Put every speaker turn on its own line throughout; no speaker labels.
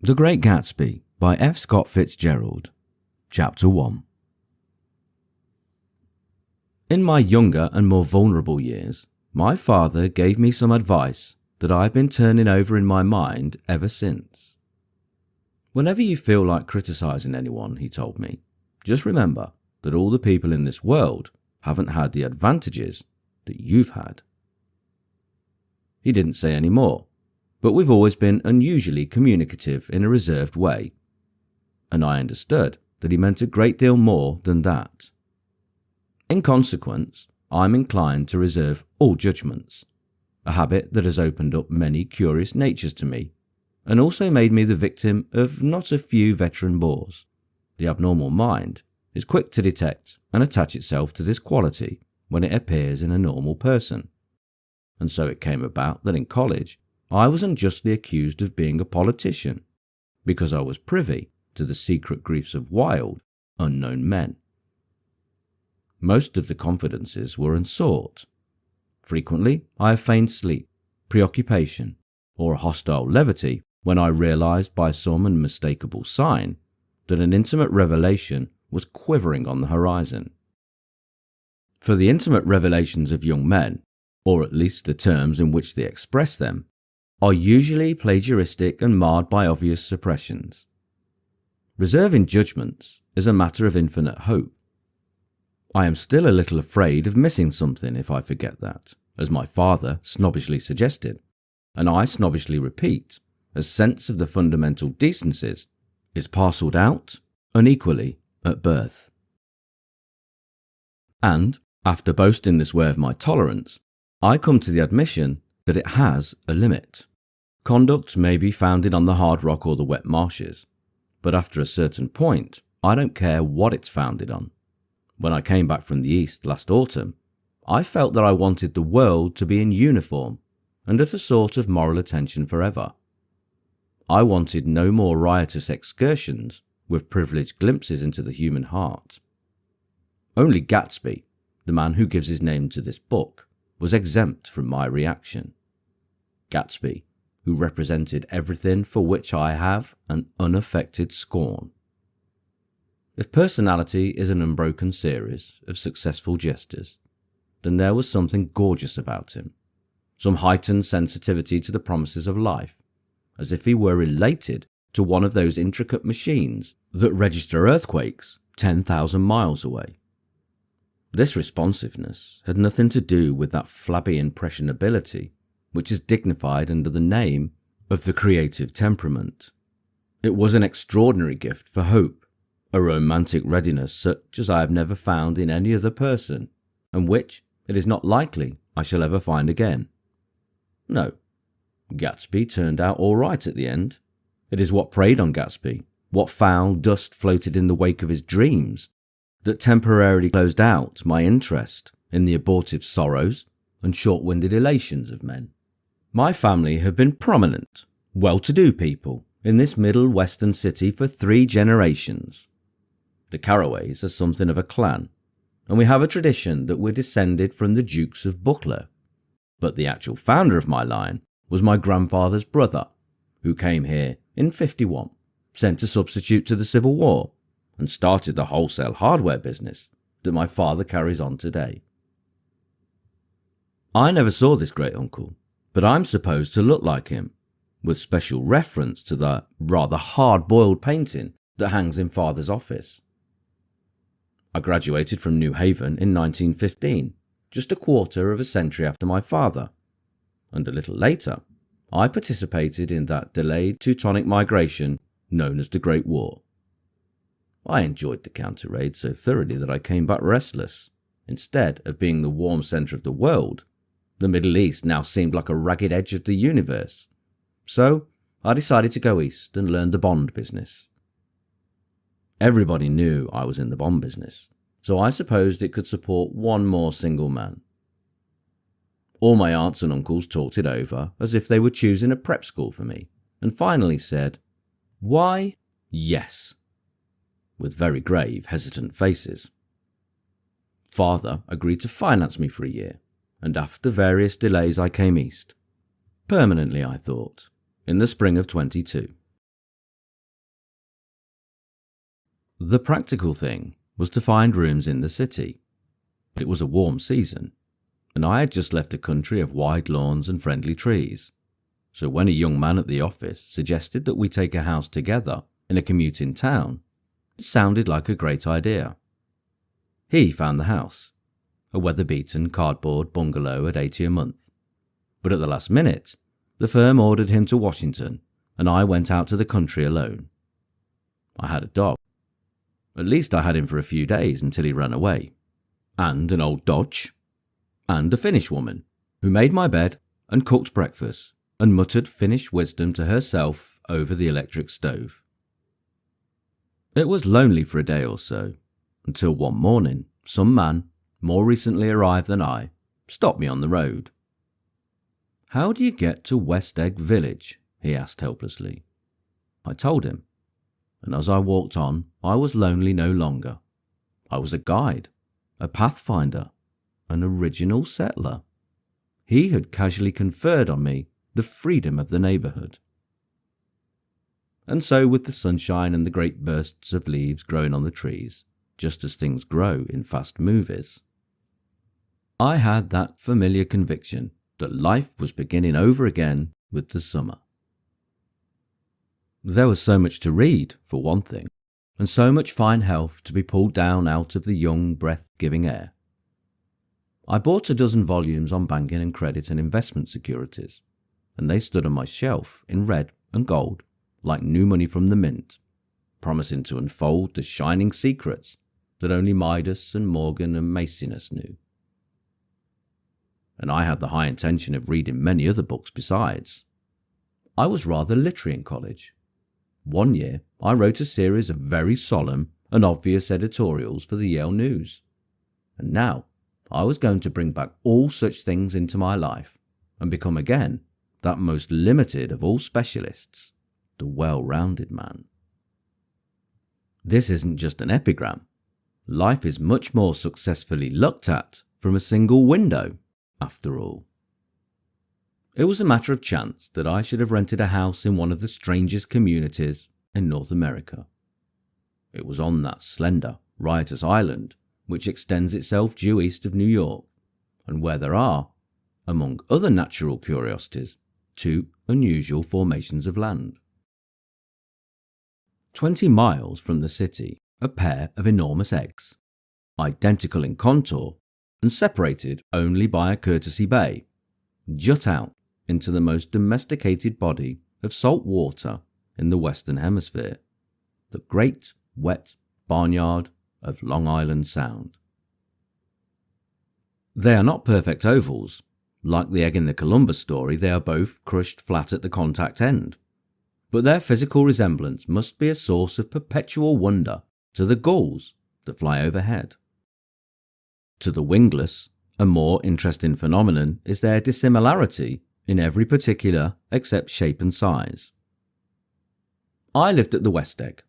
The Great Gatsby by F.Scott Fitzgerald. Chapter 1. In my younger and more vulnerable years, my father gave me some advice that I've been turning over in my mind ever since. Whenever you feel like criticizing anyone, he told me, just remember that all the people in this world haven't had the advantages that you've had. He didn't say any more, but we've always been unusually communicative in a reserved way, and I understood that he meant a great deal more than that. In consequence, I'm inclined to reserve all judgments, a habit that has opened up many curious natures to me, and also made me the victim of not a few veteran bores. The abnormal mind is quick to detect and attach itself to this quality when it appears in a normal person, and so it came about that in college I was unjustly accused of being a politician because I was privy to the secret griefs of wild, unknown men. Most of the confidences were unsought. Frequently I have feigned sleep, preoccupation, or a hostile levity when I realized by some unmistakable sign that an intimate revelation was quivering on the horizon. For the intimate revelations of young men, or at least the terms in which they express them, are usually plagiaristic and marred by obvious suppressions. Reserving judgments is a matter of infinite hope. I am still a little afraid of missing something if I forget that, as my father snobbishly suggested, and I snobbishly repeat, as sense of the fundamental decencies is parcelled out unequally at birth. And, after boasting this way of my tolerance, I come to the admission that it has a limit. Conduct may be founded on the hard rock or the wet marshes, but after a certain point, I don't care what it's founded on. When I came back from the East last autumn, I felt that I wanted the world to be in uniform and at a sort of moral attention forever. I wanted no more riotous excursions with privileged glimpses into the human heart. Only Gatsby, the man who gives his name to this book, was exempt from my reaction. Gatsby, who represented everything for which I have an unaffected scorn. If personality is an unbroken series of successful jesters, then there was something gorgeous about him, some heightened sensitivity to the promises of life, as if he were related to one of those intricate machines that register earthquakes 10,000 miles away. This responsiveness had nothing to do with that flabby impressionability which is dignified under the name of the creative temperament. It was an extraordinary gift for hope, a romantic readiness such as I have never found in any other person, and which it is not likely I shall ever find again. No, Gatsby turned out all right at the end. It is what preyed on Gatsby, what foul dust floated in the wake of his dreams, that temporarily closed out my interest in the abortive sorrows and short-winded elations of men. My family have been prominent, well-to-do people in this middle western city for 3 generations. The Carraways are something of a clan, and we have a tradition that we're descended from the Dukes of Buccleuch. But the actual founder of my line was my grandfather's brother, who came here in 51, sent to substitute to the Civil War, and started the wholesale hardware business that my father carries on today. I never saw this great uncle, but I'm supposed to look like him, with special reference to the rather hard-boiled painting that hangs in father's office. I graduated from New Haven in 1915, just a quarter of a century after my father, and a little later, I participated in that delayed Teutonic migration known as the Great War. I enjoyed the counter-raid so thoroughly that I came back restless. Instead of being the warm centre of the world, the Middle East now seemed like a ragged edge of the universe. So I decided to go east and learn the bond business. Everybody knew I was in the bond business, so I supposed it could support one more single man. All my aunts and uncles talked it over as if they were choosing a prep school for me, and finally said, "Why, yes," with very grave, hesitant faces. Father agreed to finance me for a year, and after various delays I came east. Permanently, I thought, in the spring of 22. The practical thing was to find rooms in the city. It was a warm season, and I had just left a country of wide lawns and friendly trees. So when a young man at the office suggested that we take a house together in a commuting town, it sounded like a great idea. He found the house, a weather-beaten cardboard bungalow at $80 a month. But at the last minute, the firm ordered him to Washington, and I went out to the country alone. I had a dog. At least I had him for a few days until he ran away. And an old Dodge. And a Finnish woman, who made my bed and cooked breakfast and muttered Finnish wisdom to herself over the electric stove. It was lonely for a day or so, until one morning, some man, more recently arrived than I, stopped me on the road. "How do you get to West Egg Village?" he asked helplessly. I told him, and as I walked on, I was lonely no longer. I was a guide, a pathfinder, an original settler. He had casually conferred on me the freedom of the neighbourhood. And so, with the sunshine and the great bursts of leaves growing on the trees, just as things grow in fast movies, I had that familiar conviction that life was beginning over again with the summer. There was so much to read, for one thing, and so much fine health to be pulled down out of the young, breath-giving air. I bought a dozen volumes on banking and credit and investment securities, and they stood on my shelf in red and gold, like new money from the mint, promising to unfold the shining secrets that only Midas and Morgan and Macinus knew. And I had the high intention of reading many other books besides. I was rather literary in college. One year, I wrote a series of very solemn and obvious editorials for the Yale News. And now, I was going to bring back all such things into my life and become again that most limited of all specialists, the well-rounded man. This isn't just an epigram. Life is much more successfully looked at from a single window, after all. It was a matter of chance that I should have rented a house in one of the strangest communities in North America. It was on that slender, riotous island which extends itself due east of New York, and where there are, among other natural curiosities, two unusual formations of land. 20 miles from the city, a pair of enormous eggs, identical in contour and separated only by a courtesy bay, jut out into the most domesticated body of salt water in the Western Hemisphere, the great, wet barnyard of Long Island Sound. They are not perfect ovals. Like the egg in the Columbus story, they are both crushed flat at the contact end. But their physical resemblance must be a source of perpetual wonder to the gulls that fly overhead. To the wingless, a more interesting phenomenon is their dissimilarity in every particular except shape and size. I lived at the West Egg,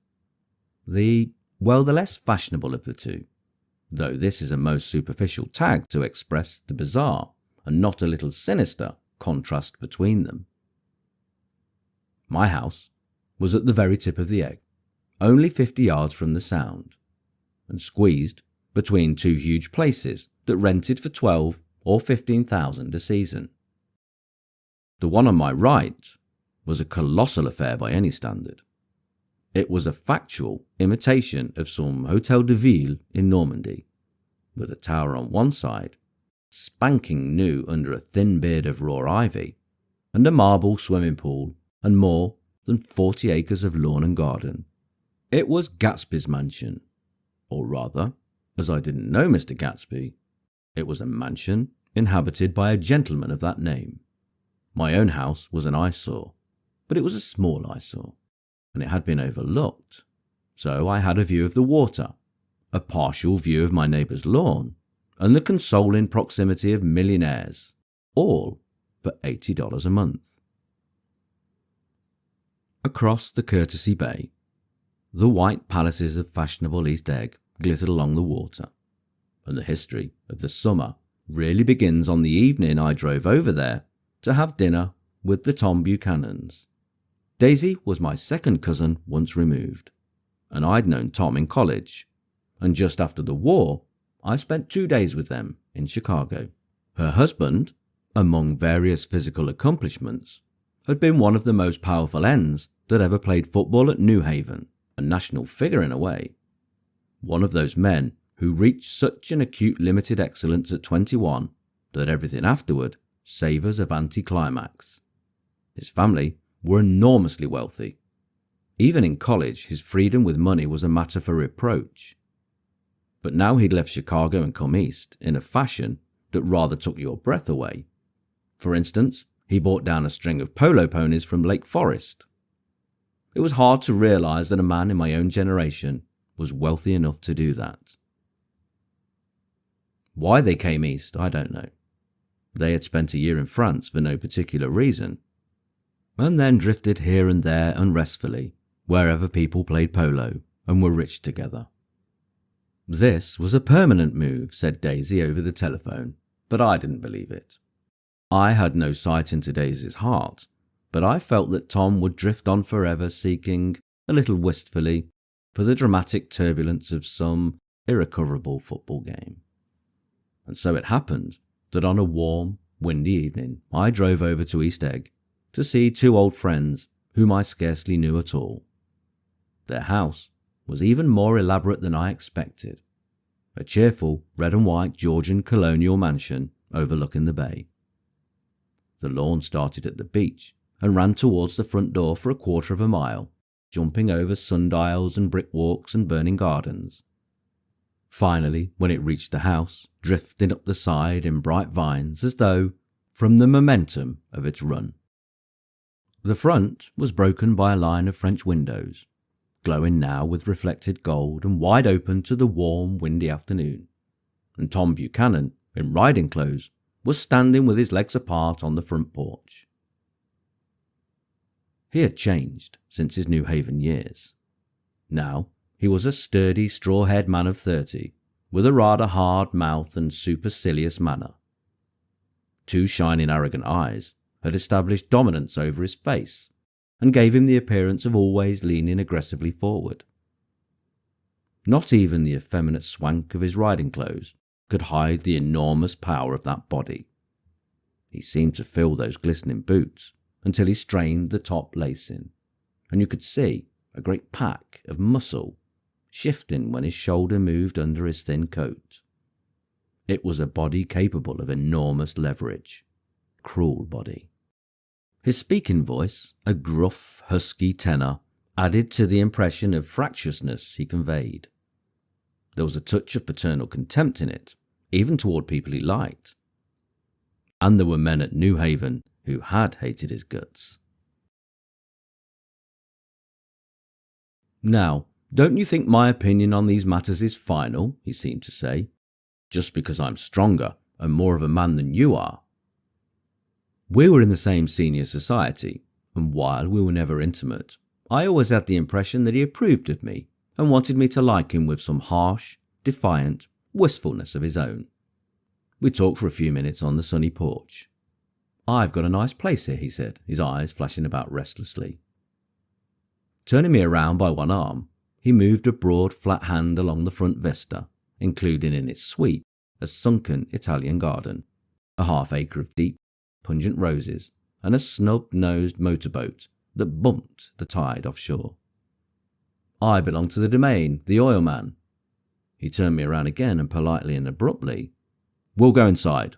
the less fashionable of the two, though this is a most superficial tag to express the bizarre and not a little sinister contrast between them. My house was at the very tip of the egg, only 50 yards from the Sound, and squeezed between two huge places that rented for $12,000 or $15,000 a season. The one on my right was a colossal affair by any standard. It was a factual imitation of some Hôtel de Ville in Normandy, with a tower on one side, spanking new under a thin beard of raw ivy, and a marble swimming pool and more than 40 acres of lawn and garden. It was Gatsby's mansion, or rather, as I didn't know Mr. Gatsby, it was a mansion inhabited by a gentleman of that name. My own house was an eyesore, but it was a small eyesore, and it had been overlooked, so I had a view of the water, a partial view of my neighbour's lawn, and the consoling proximity of millionaires, all for $80 a month. Across the Courtesy Bay, the white palaces of fashionable East Egg glittered along the water, and the history of the summer really begins on the evening I drove over there to have dinner with the Tom Buchanans. Daisy was my second cousin once removed, and I'd known Tom in college, and just after the war, I spent 2 days with them in Chicago. Her husband, among various physical accomplishments, had been one of the most powerful ends that ever played football at New Haven, a national figure in a way. One of those men who reached such an acute limited excellence at 21 that everything afterward savours of anticlimax. His family were enormously wealthy. Even in college, his freedom with money was a matter for reproach. But now he'd left Chicago and come east in a fashion that rather took your breath away. For instance, he bought down a string of polo ponies from Lake Forest. It was hard to realise that a man in my own generation was wealthy enough to do that. Why they came east, I don't know. They had spent a year in France for no particular reason, and then drifted here and there unrestfully, wherever people played polo and were rich together. This was a permanent move, said Daisy over the telephone, but I didn't believe it. I had no sight into Daisy's heart, but I felt that Tom would drift on forever seeking, a little wistfully, for the dramatic turbulence of some irrecoverable football game. And so it happened that on a warm, windy evening I drove over to East Egg to see 2 old friends whom I scarcely knew at all. Their house was even more elaborate than I expected, a cheerful red and white Georgian colonial mansion overlooking the bay. The lawn started at the beach and ran towards the front door for 1/4 of a mile, jumping over sundials and brick walks and burning gardens. Finally, when it reached the house, drifting up the side in bright vines as though from the momentum of its run. The front was broken by a line of French windows, glowing now with reflected gold and wide open to the warm, windy afternoon, and Tom Buchanan, in riding clothes, was standing with his legs apart on the front porch. He had changed since his New Haven years. Now he was a sturdy, straw-haired man of 30, with a rather hard mouth and supercilious manner. 2 shining, arrogant eyes had established dominance over his face and gave him the appearance of always leaning aggressively forward. Not even the effeminate swank of his riding clothes could hide the enormous power of that body. He seemed to fill those glistening boots until he strained the top lacing, and you could see a great pack of muscle shifting when his shoulder moved under his thin coat. It was a body capable of enormous leverage. Cruel body. His speaking voice, a gruff, husky tenor, added to the impression of fractiousness he conveyed. There was a touch of paternal contempt in it, even toward people he liked. And there were men at New Haven who had hated his guts. "Now, don't you think my opinion on these matters is final?" he seemed to say. "Just because I'm stronger and more of a man than you are." We were in the same senior society, and while we were never intimate, I always had the impression that he approved of me and wanted me to like him with some harsh, defiant wistfulness of his own. We talked for a few minutes on the sunny porch. "I've got a nice place here," he said, his eyes flashing about restlessly. Turning me around by one arm, he moved a broad flat hand along the front vista, including in its sweep a sunken Italian garden, a half-acre of deep, pungent roses, and a snub-nosed motorboat that bumped the tide offshore. "I belong to the domain, the oil man." He turned me around again and politely and abruptly, "We'll go inside."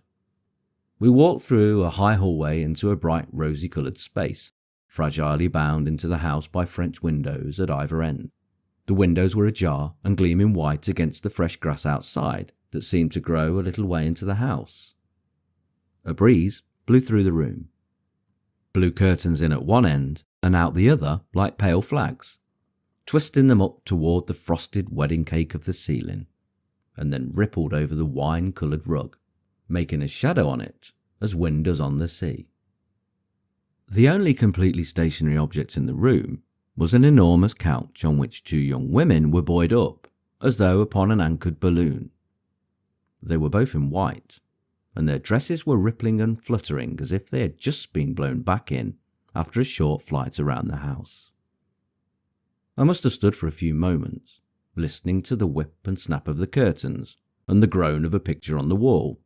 We walked through a high hallway into a bright rosy-coloured space, fragilely bound into the house by French windows at either end. The windows were ajar and gleaming white against the fresh grass outside that seemed to grow a little way into the house. A breeze blew through the room. Blew curtains in at one end and out the other like pale flags, twisting them up toward the frosted wedding cake of the ceiling, and then rippled over the wine-coloured rug, making a shadow on it as wind does on the sea. The only completely stationary object in the room was an enormous couch on which 2 young women were buoyed up, as though upon an anchored balloon. They were both in white, and their dresses were rippling and fluttering as if they had just been blown back in after a short flight around the house. I must have stood for a few moments, listening to the whip and snap of the curtains and the groan of a picture on the wall.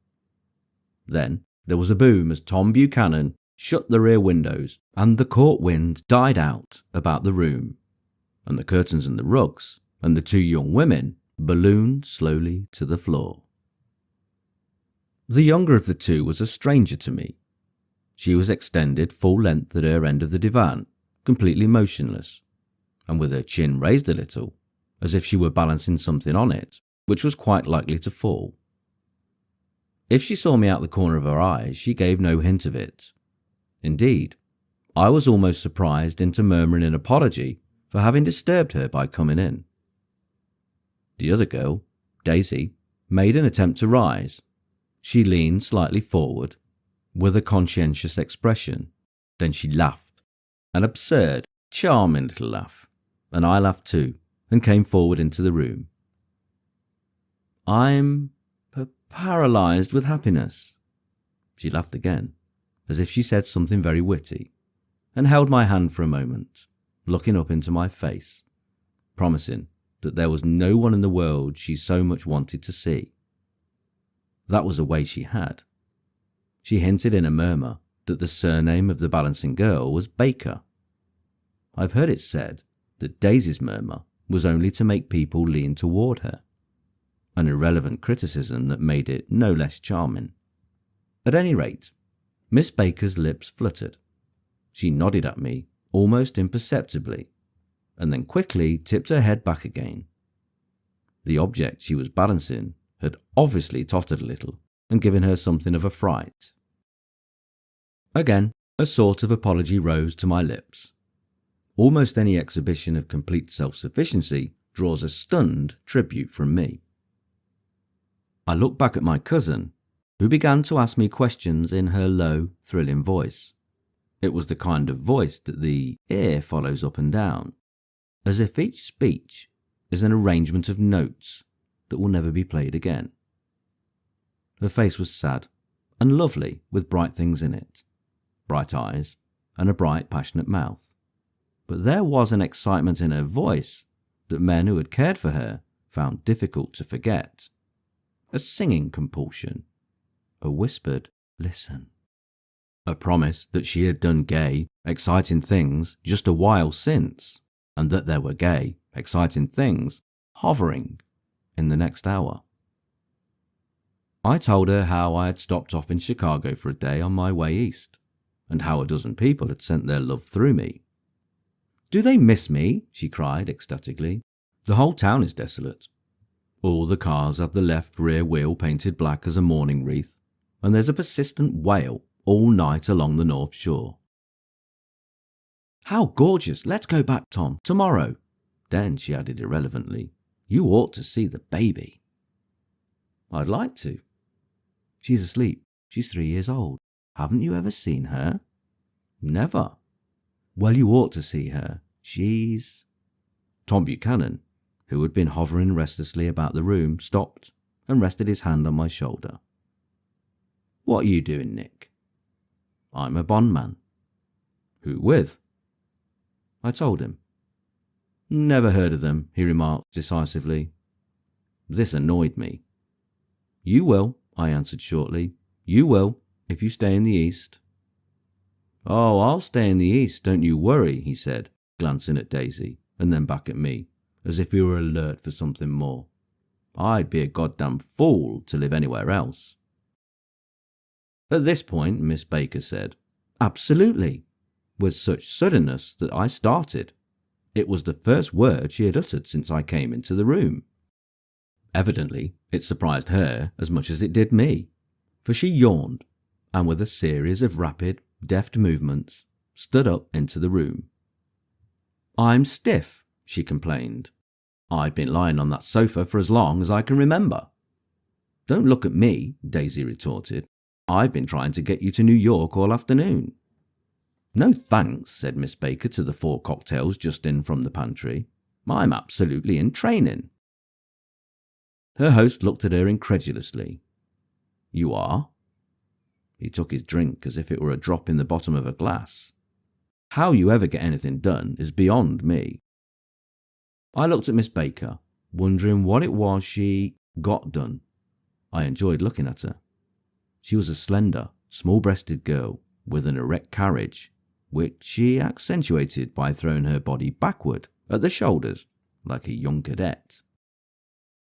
Then there was a boom as Tom Buchanan shut the rear windows and the court wind died out about the room, and the curtains and the rugs and the two young women ballooned slowly to the floor. The younger of the two was a stranger to me. She was extended full length at her end of the divan, completely motionless, and with her chin raised a little, as if she were balancing something on it, which was quite likely to fall. If she saw me out the corner of her eye, she gave no hint of it. Indeed, I was almost surprised into murmuring an apology for having disturbed her by coming in. The other girl, Daisy, made an attempt to rise. She leaned slightly forward, with a conscientious expression. Then she laughed, an absurd, charming little laugh, and I laughed too, and came forward into the room. "I'm paralysed with happiness." She laughed again, as if she said something very witty, and held my hand for a moment, looking up into my face, promising that there was no one in the world she so much wanted to see. That was a way she had. She hinted in a murmur that the surname of the balancing girl was Baker. I've heard it said that Daisy's murmur was only to make people lean toward her, an irrelevant criticism that made it no less charming. At any rate, Miss Baker's lips fluttered. She nodded at me almost imperceptibly, and then quickly tipped her head back again. The object she was balancing had obviously tottered a little and given her something of a fright. Again, a sort of apology rose to my lips. Almost any exhibition of complete self-sufficiency draws a stunned tribute from me. I looked back at my cousin, who began to ask me questions in her low, thrilling voice. It was the kind of voice that the ear follows up and down, as if each speech is an arrangement of notes that will never be played again. Her face was sad and lovely, with bright things in it, bright eyes and a bright, passionate mouth. But there was an excitement in her voice that men who had cared for her found difficult to forget. A singing compulsion, a whispered listen, a promise that she had done gay, exciting things just a while since, and that there were gay, exciting things hovering in the next hour. I told her how I had stopped off in Chicago for a day on my way east, and how a dozen people had sent their love through me. "Do they miss me?" she cried ecstatically. "The whole town is desolate. All the cars have the left rear wheel painted black as a mourning wreath, and there's a persistent wail all night along the North Shore." "How gorgeous! Let's go back, Tom, tomorrow." Then she added irrelevantly, "You ought to see the baby." "I'd like to." "She's asleep. She's 3 years old. Haven't you ever seen her?" "Never." "Well, you ought to see her. She's—" Tom Buchanan, who had been hovering restlessly about the room, stopped and rested his hand on my shoulder. "What are you doing, Nick?" "I'm a bondman." "Who with?" I told him. "Never heard of them," he remarked decisively. This annoyed me. "You will," I answered shortly. "You will, if you stay in the East." "Oh, I'll stay in the East, don't you worry," he said, glancing at Daisy, and then back at me, as if he were alert for something more. "I'd be a goddamn fool to live anywhere else." At this point, Miss Baker said, "Absolutely," with such suddenness that I started. It was the first word she had uttered since I came into the room. Evidently, it surprised her as much as it did me, for she yawned, and with a series of rapid, deft movements, stood up into the room. "I'm stiff," she complained. "I've been lying on that sofa for as long as I can remember." "Don't look at me," Daisy retorted. "I've been trying to get you to New York all afternoon." "No thanks," said Miss Baker to the 4 cocktails just in from the pantry. "I'm absolutely in training." Her host looked at her incredulously. "You are?" He took his drink as if it were a drop in the bottom of a glass. "How you ever get anything done is beyond me." I looked at Miss Baker, wondering what it was she got done. I enjoyed looking at her. She was a slender, small-breasted girl with an erect carriage, which she accentuated by throwing her body backward at the shoulders like a young cadet.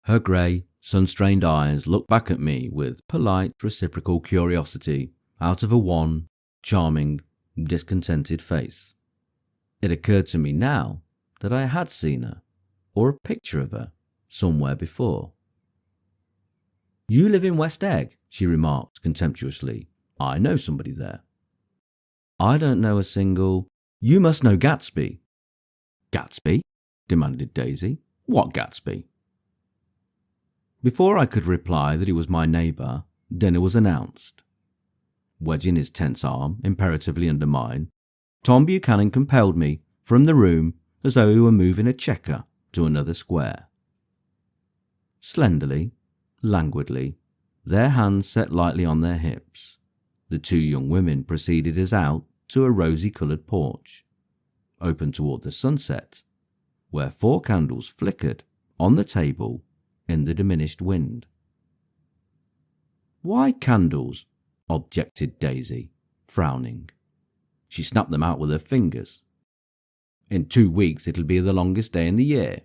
Her grey, sun-strained eyes looked back at me with polite, reciprocal curiosity out of a wan, charming, discontented face. It occurred to me now that I had seen her, or a picture of her, somewhere before. "You live in West Egg," she remarked contemptuously. "I know somebody there." "I don't know a single—" "You must know Gatsby." "Gatsby?" demanded Daisy. "What Gatsby?" Before I could reply that he was my neighbour, dinner was announced. Wedging his tense arm imperatively under mine, Tom Buchanan compelled me from the room as though he were moving a checker to another square. Slenderly, languidly, their hands set lightly on their hips, the two young women preceded us out to a rosy-coloured porch, open toward the sunset, where 4 candles flickered on the table in the diminished wind. "Why candles?" objected Daisy, frowning. She snapped them out with her fingers. "In 2 weeks it'll be the longest day in the year."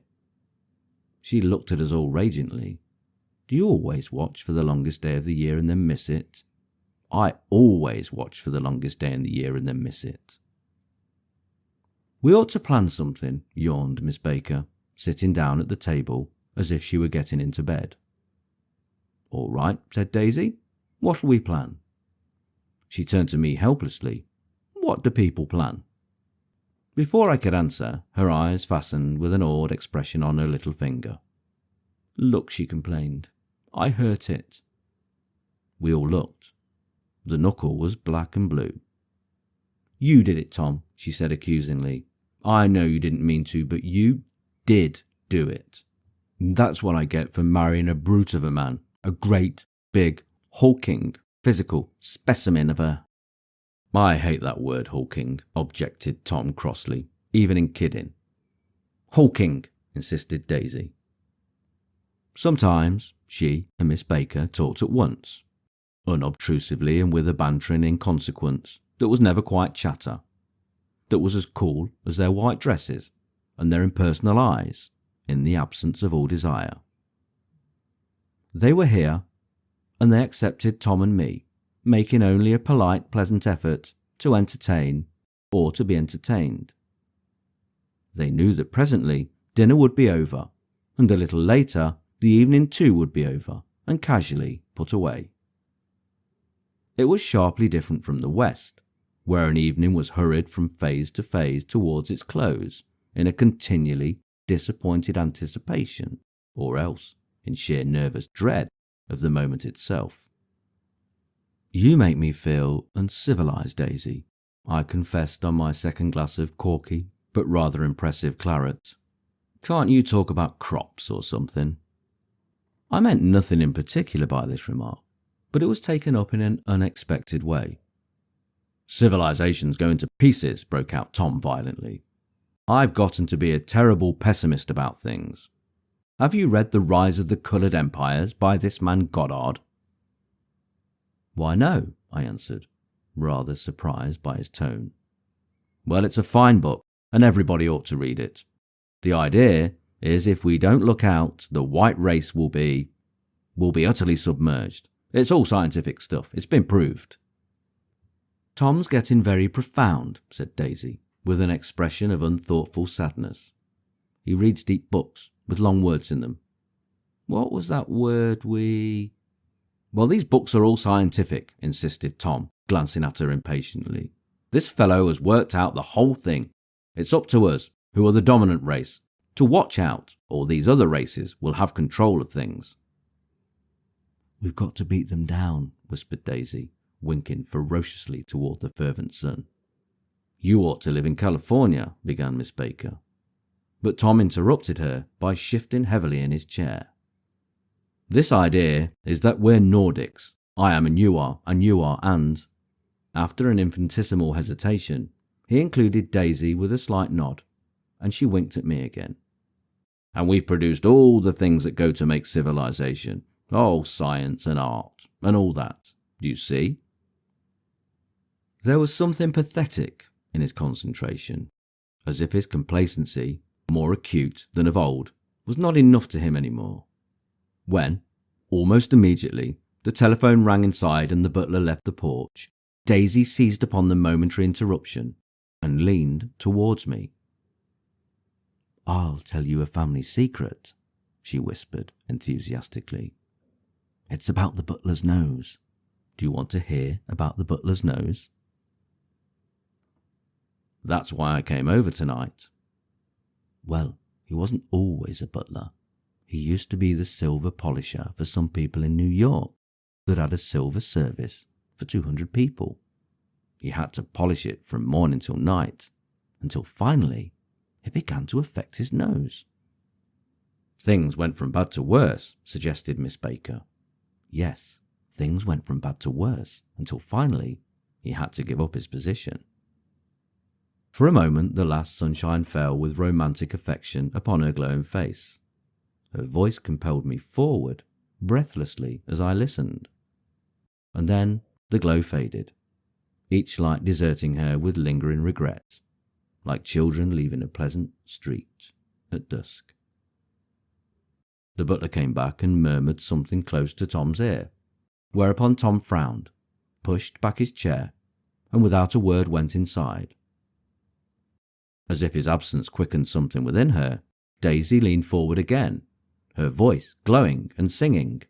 She looked at us all radiantly. "Do you always watch for the longest day of the year and then miss it?" "I always watch for the longest day in the year and then miss it." "We ought to plan something," yawned Miss Baker, sitting down at the table as if she were getting into bed. "All right," said Daisy. "What'll we plan?" She turned to me helplessly. "What do people plan?" Before I could answer, her eyes fastened with an awed expression on her little finger. "Look," she complained. "I hurt it." We all looked. The knuckle was black and blue. "You did it, Tom," she said accusingly. "I know you didn't mean to, but you did do it. That's what I get for marrying a brute of a man, a great, big, hulking, physical specimen of a—" "I hate that word, hulking," objected Tom crossly, "even in kidding." "Hulking," insisted Daisy. Sometimes she and Miss Baker talked at once, unobtrusively and with a bantering inconsequence that was never quite chatter, that was as cool as their white dresses and their impersonal eyes in the absence of all desire. They were here, and they accepted Tom and me, making only a polite, pleasant effort to entertain or to be entertained. They knew that presently dinner would be over, and a little later the evening too would be over and casually put away. It was sharply different from the West, where an evening was hurried from phase to phase towards its close in a continually disappointed anticipation, or else in sheer nervous dread of the moment itself. "You make me feel uncivilized, Daisy," I confessed on my second glass of corky but rather impressive claret. "Can't you talk about crops or something?" I meant nothing in particular by this remark, but it was taken up in an unexpected way. "Civilization's going to pieces," broke out Tom violently. "I've gotten to be a terrible pessimist about things. Have you read The Rise of the Coloured Empires by this man Goddard?" "Why, no," I answered, rather surprised by his tone. "Well, it's a fine book, and everybody ought to read it. The idea is if we don't look out, the white race will be utterly submerged. It's all scientific stuff. It's been proved." "Tom's getting very profound," said Daisy, with an expression of unthoughtful sadness. "He reads deep books with long words in them. What was that word we—" "Well, these books are all scientific," insisted Tom, glancing at her impatiently. "This fellow has worked out the whole thing. It's up to us, who are the dominant race, to watch out, or these other races will have control of things." "We've got to beat them down," whispered Daisy, winking ferociously toward the fervent sun. "You ought to live in California," began Miss Baker. But Tom interrupted her by shifting heavily in his chair. "This idea is that we're Nordics. I am and you are, and—" After an infinitesimal hesitation, he included Daisy with a slight nod, and she winked at me again. And we've produced all the things that go to make civilization. Oh, science and art and all that. Do you see? There was something pathetic in his concentration, as if his complacency, more acute than of old, was not enough to him anymore. When, almost immediately, the telephone rang inside and the butler left the porch, Daisy seized upon the momentary interruption and leaned towards me. "I'll tell you a family secret," she whispered enthusiastically. "It's about the butler's nose. Do you want to hear about the butler's nose?" "That's why I came over tonight." "Well, he wasn't always a butler. He used to be the silver polisher for some people in New York that had a silver service for 200 people. He had to polish it from morning till night, until finally it began to affect his nose." "Things went from bad to worse," suggested Miss Baker. "Yes, things went from bad to worse, until finally he had to give up his position." For a moment the last sunshine fell with romantic affection upon her glowing face. Her voice compelled me forward, breathlessly, as I listened. And then the glow faded, each light deserting her with lingering regret, like children leaving a pleasant street at dusk. The butler came back and murmured something close to Tom's ear, whereupon Tom frowned, pushed back his chair, and without a word went inside. As if his absence quickened something within her, Daisy leaned forward again, her voice glowing and singing.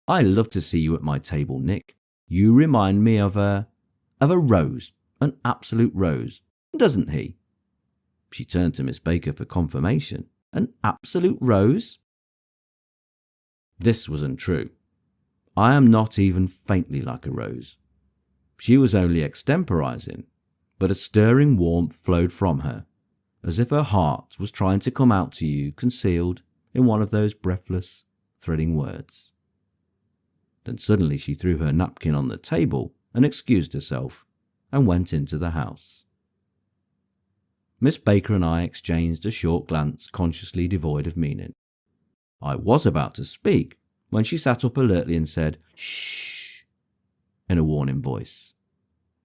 "I love to see you at my table, Nick. You remind me of a rose, an absolute rose, doesn't he?" She turned to Miss Baker for confirmation. "An absolute rose?" This was untrue. I am not even faintly like a rose. She was only extemporizing, but a stirring warmth flowed from her, as if her heart was trying to come out to you concealed in one of those breathless, threading words. Then suddenly she threw her napkin on the table and excused herself, and went into the house. Miss Baker and I exchanged a short glance consciously devoid of meaning. I was about to speak when she sat up alertly and said, "Shh," in a warning voice.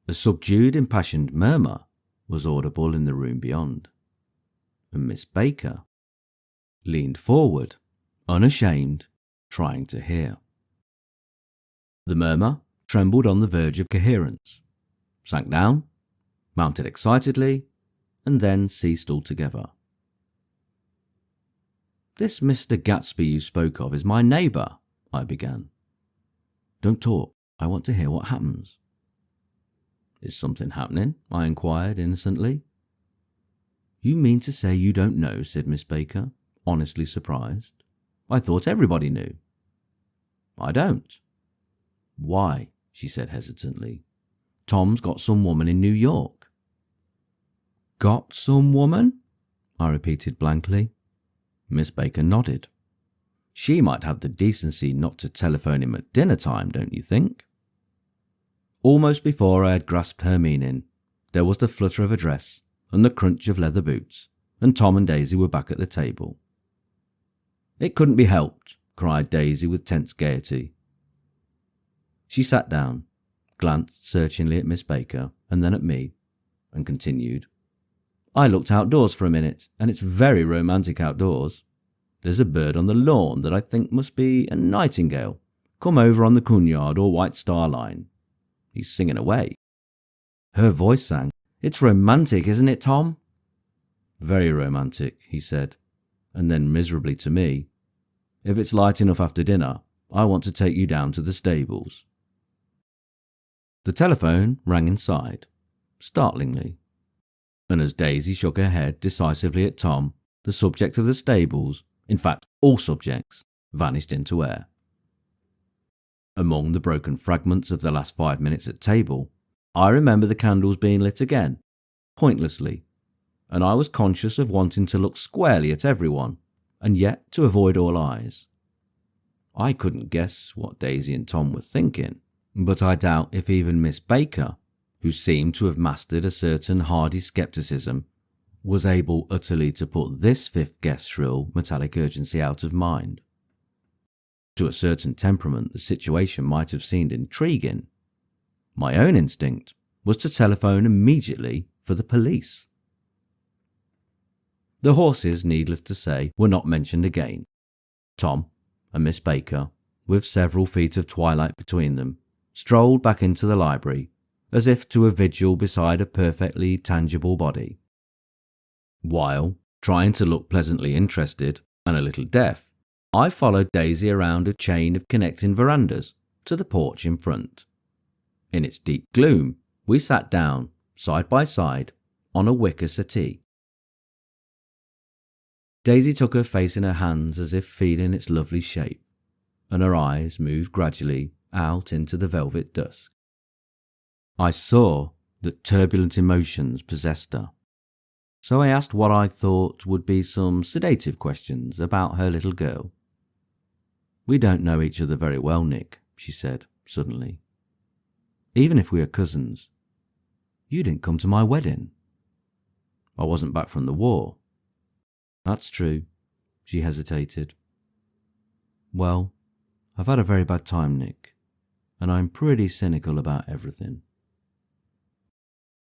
A subdued, impassioned murmur was audible in the room beyond, and Miss Baker leaned forward, unashamed, trying to hear. The murmur trembled on the verge of coherence, sank down, mounted excitedly, and then ceased altogether. "This Mr. Gatsby you spoke of is my neighbour," I began. "Don't talk, I want to hear what happens." "Is something happening?" I inquired innocently. "You mean to say you don't know?" said Miss Baker, honestly surprised. "I thought everybody knew." "I don't." "Why?" she said hesitantly. "Tom's got some woman in New York." "Got some woman?" I repeated blankly. Miss Baker nodded. "She might have the decency not to telephone him at dinner time, don't you think?" Almost before I had grasped her meaning, there was the flutter of a dress and the crunch of leather boots, and Tom and Daisy were back at the table. "It couldn't be helped," cried Daisy with tense gaiety. She sat down, glanced searchingly at Miss Baker and then at me, and continued, "I looked outdoors for a minute, and it's very romantic outdoors. There's a bird on the lawn that I think must be a nightingale, come over on the Cunard or White Star Line. He's singing away." Her voice sang. "It's romantic, isn't it, Tom?" "Very romantic," he said, and then miserably to me, "If it's light enough after dinner, I want to take you down to the stables." The telephone rang inside, startlingly, and as Daisy shook her head decisively at Tom, the subject of the stables, in fact all subjects, vanished into air. Among the broken fragments of the last 5 minutes at table, I remember the candles being lit again, pointlessly, and I was conscious of wanting to look squarely at everyone, and yet to avoid all eyes. I couldn't guess what Daisy and Tom were thinking, but I doubt if even Miss Baker, who seemed to have mastered a certain hardy scepticism, was able utterly to put this fifth guest's shrill, metallic urgency out of mind. To a certain temperament, the situation might have seemed intriguing. My own instinct was to telephone immediately for the police. The horses, needless to say, were not mentioned again. Tom and Miss Baker, with several feet of twilight between them, strolled back into the library, as if to a vigil beside a perfectly tangible body. While, trying to look pleasantly interested and a little deaf, I followed Daisy around a chain of connecting verandas to the porch in front. In its deep gloom, we sat down, side by side, on a wicker settee. Daisy took her face in her hands as if feeling its lovely shape, and her eyes moved gradually out into the velvet dusk. I saw that turbulent emotions possessed her, so I asked what I thought would be some sedative questions about her little girl. "We don't know each other very well, Nick," she said suddenly. "Even if we are cousins, you didn't come to my wedding." "I wasn't back from the war." "That's true." She hesitated. "Well, I've had a very bad time, Nick, and I'm pretty cynical about everything."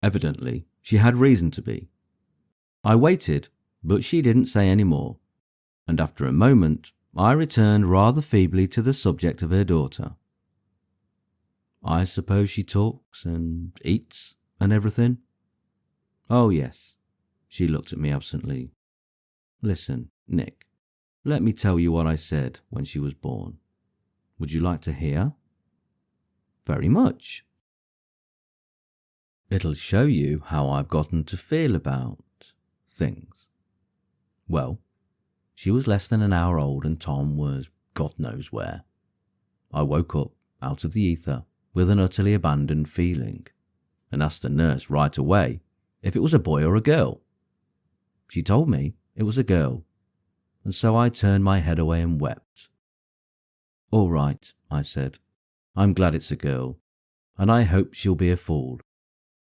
Evidently, she had reason to be. I waited, but she didn't say any more, and after a moment, I returned rather feebly to the subject of her daughter. "I suppose she talks and eats and everything?" "Oh, yes." She looked at me absently. "Listen, Nick, let me tell you what I said when she was born. Would you like to hear?" "Very much." "It'll show you how I've gotten to feel about things. Well, she was less than an hour old and Tom was God knows where. I woke up out of the ether with an utterly abandoned feeling and asked the nurse right away if it was a boy or a girl. She told me it was a girl, and so I turned my head away and wept. "All right," I said. "I'm glad it's a girl, and I hope she'll be a fool.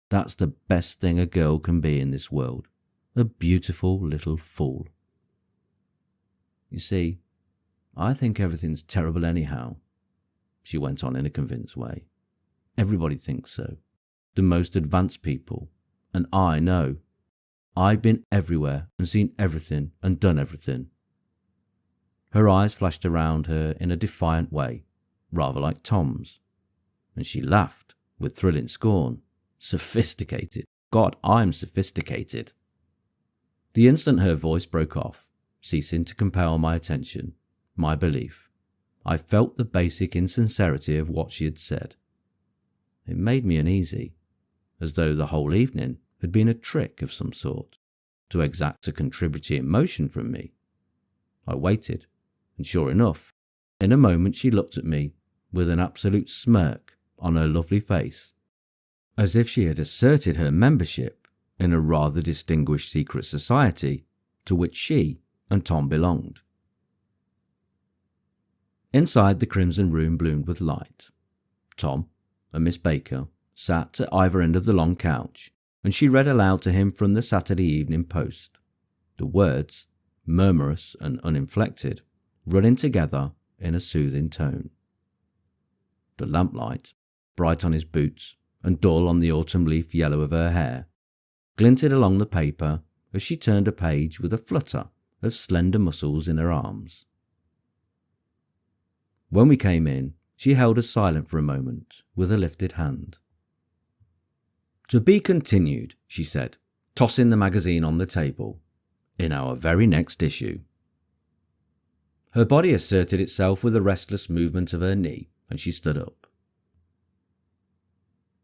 That's the best thing a girl can be in this world, a beautiful little fool. You see, I think everything's terrible anyhow," she went on in a convinced way. "Everybody thinks so, the most advanced people, and I know. I've been everywhere and seen everything and done everything." Her eyes flashed around her in a defiant way, rather like Tom's, and she laughed with thrilling scorn. "Sophisticated. God, I'm sophisticated." The instant her voice broke off, ceasing to compel my attention, my belief, I felt the basic insincerity of what she had said. It made me uneasy, as though the whole evening had been a trick of some sort, to exact a contributory emotion from me. I waited, and sure enough, in a moment she looked at me with an absolute smirk on her lovely face, as if she had asserted her membership in a rather distinguished secret society to which she and Tom belonged. Inside, the crimson room bloomed with light. Tom and Miss Baker sat at either end of the long couch, and she read aloud to him from the Saturday Evening Post, the words, murmurous and uninflected, running together in a soothing tone. The lamplight, bright on his boots and dull on the autumn leaf yellow of her hair, glinted along the paper as she turned a page with a flutter of slender muscles in her arms. When we came in, she held us silent for a moment with a lifted hand. "To be continued," she said, tossing the magazine on the table, "in our very next issue." Her body asserted itself with a restless movement of her knee, and she stood up.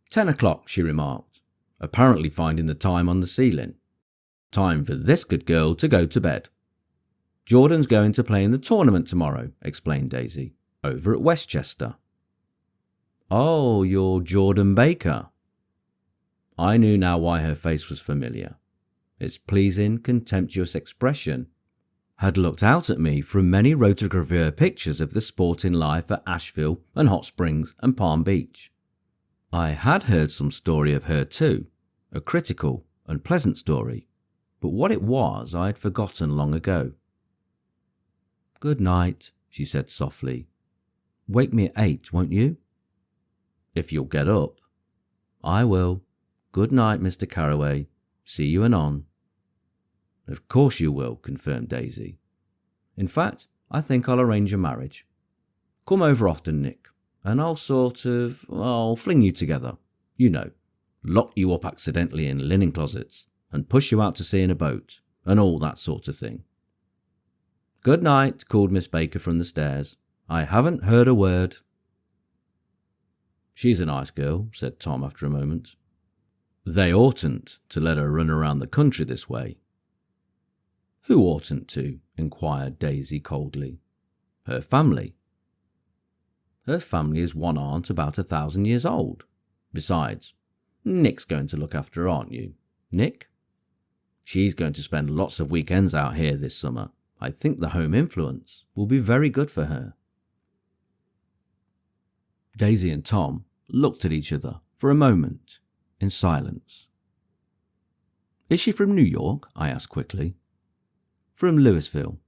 10 o'clock, she remarked, apparently finding the time on the ceiling. "Time for this good girl to go to bed." "Jordan's going to play in the tournament tomorrow," explained Daisy, "over at Westchester." "Oh, you're Jordan Baker." I knew now why her face was familiar. Its pleasing, contemptuous expression had looked out at me from many rotogravure pictures of the sporting life at Asheville and Hot Springs and Palm Beach. I had heard some story of her too, a critical and pleasant story, but but what it was I had forgotten long ago. "Good night," she said softly. "Wake me at 8, won't you?" "If you'll get up." "I will. Good night, Mr. Carraway. See you anon." "Of course you will," confirmed Daisy. "In fact, I think I'll arrange a marriage. Come over often, Nick, and I'll fling you together. You know, lock you up accidentally in linen closets, and push you out to sea in a boat, and all that sort of thing." "Good night," called Miss Baker from the stairs. "I haven't heard a word." "She's a nice girl," said Tom after a moment. "They oughtn't to let her run around the country this way." "Who oughtn't to?" inquired Daisy coldly. "Her family." "Her family is one aunt about 1,000 years old. Besides, Nick's going to look after her, aren't you, Nick? She's going to spend lots of weekends out here this summer. I think the home influence will be very good for her." Daisy and Tom looked at each other for a moment in silence. "Is she from New York?" I asked quickly. "From Louisville.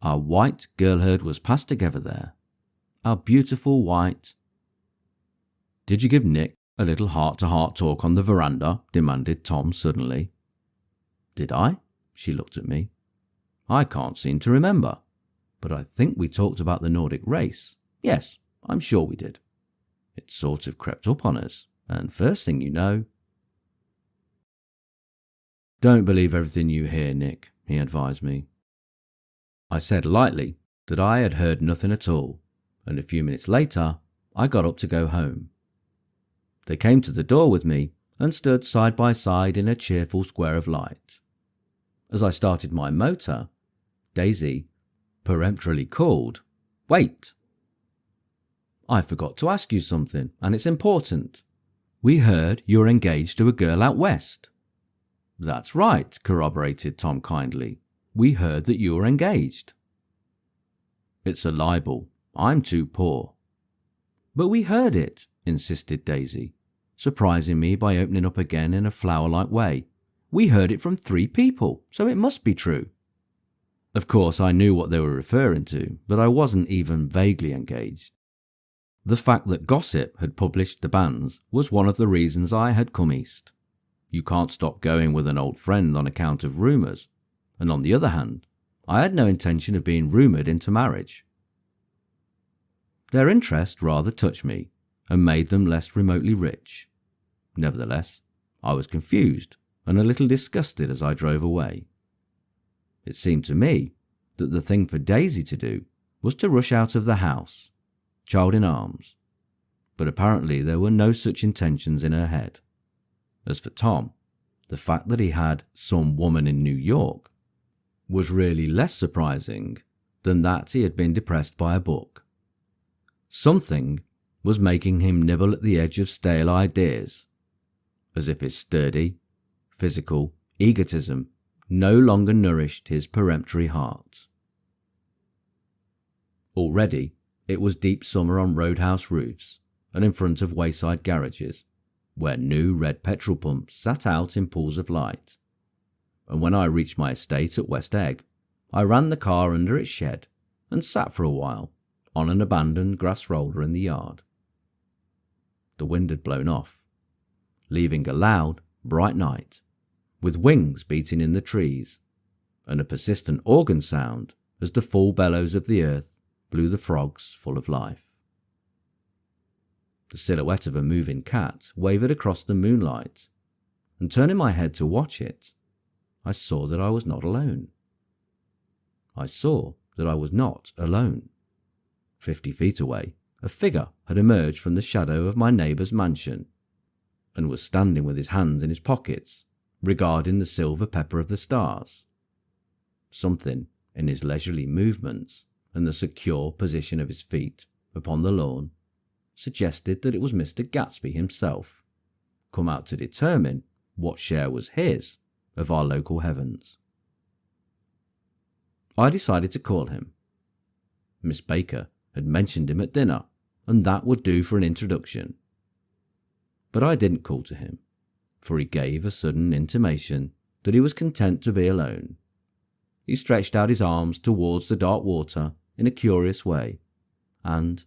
Our white girl herd was passed together there. Our beautiful white—" "Did you give Nick a little heart-to-heart talk on the veranda?" demanded Tom suddenly. "Did I?" She looked at me. "I can't seem to remember, but I think we talked about the Nordic race. Yes, I'm sure we did. It sort of crept up on us, and first thing you know—" "Don't believe everything you hear, Nick," he advised me. I said lightly that I had heard nothing at all, and a few minutes later I got up to go home. They came to the door with me and stood side by side in a cheerful square of light. As I started my motor, Daisy peremptorily called, "Wait! I forgot to ask you something, and it's important. We heard you were engaged to a girl out west." "That's right," corroborated Tom kindly. "We heard that you were engaged." "It's a libel. I'm too poor." "But we heard it," insisted Daisy, surprising me by opening up again in a flower-like way. "We heard it from 3 people, so it must be true." Of course, I knew what they were referring to, but I wasn't even vaguely engaged. The fact that gossip had published the banns was one of the reasons I had come east. You can't stop going with an old friend on account of rumours, and on the other hand, I had no intention of being rumoured into marriage. Their interest rather touched me and made them less remotely rich. Nevertheless, I was confused and a little disgusted as I drove away. It seemed to me that the thing for Daisy to do was to rush out of the house, child in arms, but apparently there were no such intentions in her head. As for Tom, the fact that he had some woman in New York was really less surprising than that he had been depressed by a book. Something was making him nibble at the edge of stale ideas, as if his sturdy, physical egotism no longer nourished his peremptory heart. Already it was deep summer on roadhouse roofs and in front of wayside garages, where new red petrol pumps sat out in pools of light, and when I reached my estate at West Egg, I ran the car under its shed and sat for a while on an abandoned grass roller in the yard. The wind had blown off, leaving a loud, bright night, with wings beating in the trees, and a persistent organ sound as the full bellows of the earth blew the frogs full of life. The silhouette of a moving cat wavered across the moonlight, and turning my head to watch it, I saw that I was not alone. 50 feet away, a figure had emerged from the shadow of my neighbour's mansion, and was standing with his hands in his pockets, regarding the silver pepper of the stars. Something in his leisurely movements and the secure position of his feet upon the lawn suggested that it was Mr. Gatsby himself, come out to determine what share was his of our local heavens. I decided to call him. Miss Baker had mentioned him at dinner, and that would do for an introduction. But I didn't call to him, for he gave a sudden intimation that he was content to be alone. He stretched out his arms towards the dark water in a curious way, and,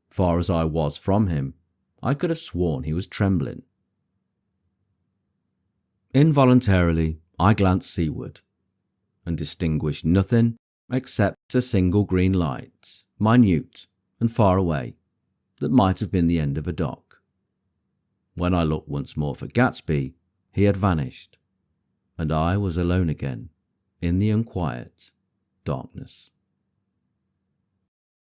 far as I was from him, I could have sworn he was trembling. Involuntarily, I glanced seaward, and distinguished nothing except a single green light, minute and far away, that might have been the end of a dock. When I looked once more for Gatsby, he had vanished, and I was alone again in the unquiet darkness.